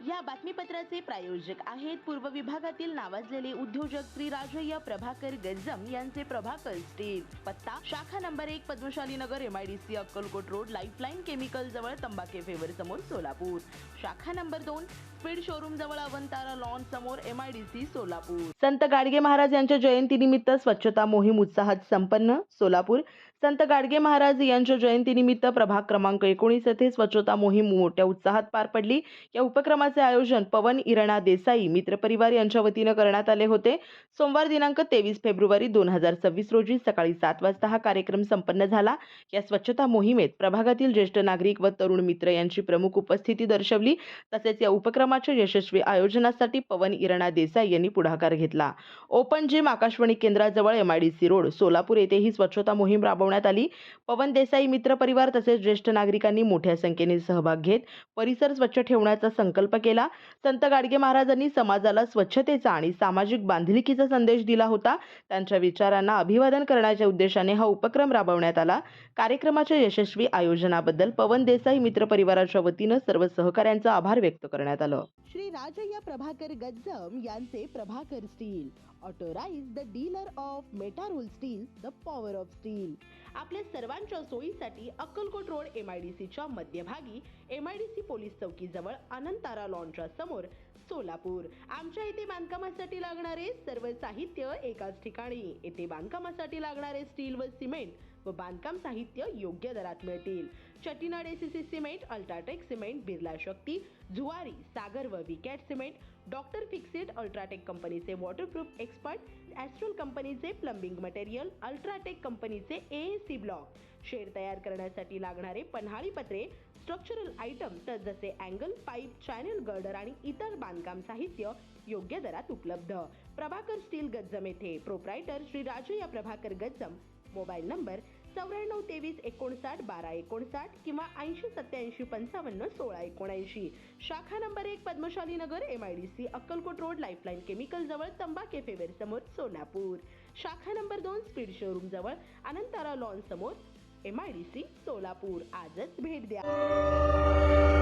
या बातमीपत्राचे प्रायोजक आहेत पूर्व विभागातील नावाजलेले उद्योजक श्री राजय्य प्रभाकर गज्जम यांचे प्रभाकर स्टील। पत्ता शाखा नंबर 1 पद्मशाली नगर MIDC Akkalkot road lifeline chemical जवळ तंबाके फेवर समोर सोलापूर। शाखा नंबर 2 स्पीड शोरूम जवळ अवंतारा लॉन समोर MIDC सोलापूर। संत गाडगे महाराज यांच्या जयंतीनिमित्त स्वच्छता मोहीम उत्साहात संपन्न सोलापूर। संत गाडगे महाराज यांच्या जयंतीनिमित्त प्रभाग क्रमांक 19 येथे स्वच्छता मोहीम मोठ्या उत्साहात पार पडली। या उपक्रमाचे आयोजन पवन इरणा देसाई मित्र परिवार यांच्या वतीने करण्यात आले होते। सोमवार दिनांक 23 फेब्रुवारी 2026 रोजी सकाळी 7 वाजता हा कार्यक्रम संपन्न झाला। या स्वच्छता मोहिमेत प्रभागातील ज्येष्ठ नागरिक व तरुण मित्र यांची प्रमुख उपस्थिती दर्शवली। तसेच या उपक्रमाच्या यशस्वी आयोजनासाठी पवन इरणा देसाई यांनी पुढाकार घेतला। ओपन जिम आकाशवाणी केंद्राजवळ MIDC रोड सोलापूर येथे ही स्वच्छता मोहीम राबवण्यात आली। पवन देसाई मित्र परिवार तसेच ज्येष्ठ नागरिकांनी मोठ्या संख्येने सहभाग घेत परिसर स्वच्छ ठेवण्याचा संकल्प केला। संत गाडगे महाराजांनी समाजाला स्वच्छतेचा आणि सामाजिक बांधिलकीचा संदेश दिला होता। त्यांच्या विचारांना अभिवादन करण्याच्या उद्देशाने हा उपक्रम राबवण्यात आला। कार्यक्रमाच्या यशस्वी आयोजनाबद्दल पवन देसाई मित्र परिवाराच्या वतीने सर्व सहकाऱ्यांचा आभार व्यक्त करण्यात आलं। श्री राजय्य प्रभाकर गज्जम यांचे Prabhakar steel authorise the dealer of Metarol steel the power of steel. आपल्या सर्वांच्या सोयीसाठी अक्कलकोट रोड MIDCच्या मध्यभागी MIDC पोलीस चौकीजवळ अनंतारा लॉनच्या समोर सोलापूर। आमच्या इथे बांधकामासाठी लागणारे सर्व साहित्य एकाच ठिकाणी। येथे बांधकामासाठी लागणारे स्टील व सिमेंट व बांधकाम साहित्य योग्य दरात मिळतील। Chettinad ACC cement, UltraTech cement, Birla Shakti, Zuari, Sagar व Vicat cement, doctor Fixit, UltraTech कंपनीचे वॉटरप्रूफ एक्सपर्ट, ॲस्ट्रल कंपनीचे प्लंबिंग मटेरियल, अल्ट्राटेक कंपनीचे AAC ब्लॉक, शेड तयार करण्यासाठी लागणारे पन्हाळी पत्रे, स्ट्रक्चरल आयटम तर जसे अँगल पाईप, चॅनल गर्डर आणि इतर बांधकाम साहित्य योग्य दरात उपलब्ध। प्रभाकर स्टील गज्जम येथे proprietor Shri Rajayya Prabhakar Gajjam. Mobile number 94 23 59 12 59 किंवा 80 87 55 16 79। शाखा नंबर 1 पद्मशाली नगर MIDC Akkalkot road lifeline chemical जवळ तंबाके फेवर समोर सोलापूर। शाखा नंबर 2 स्पीड शोरूम जवळ अनंतारा लॉन समोर MIDC सोलापूर। आजच भेट द्या।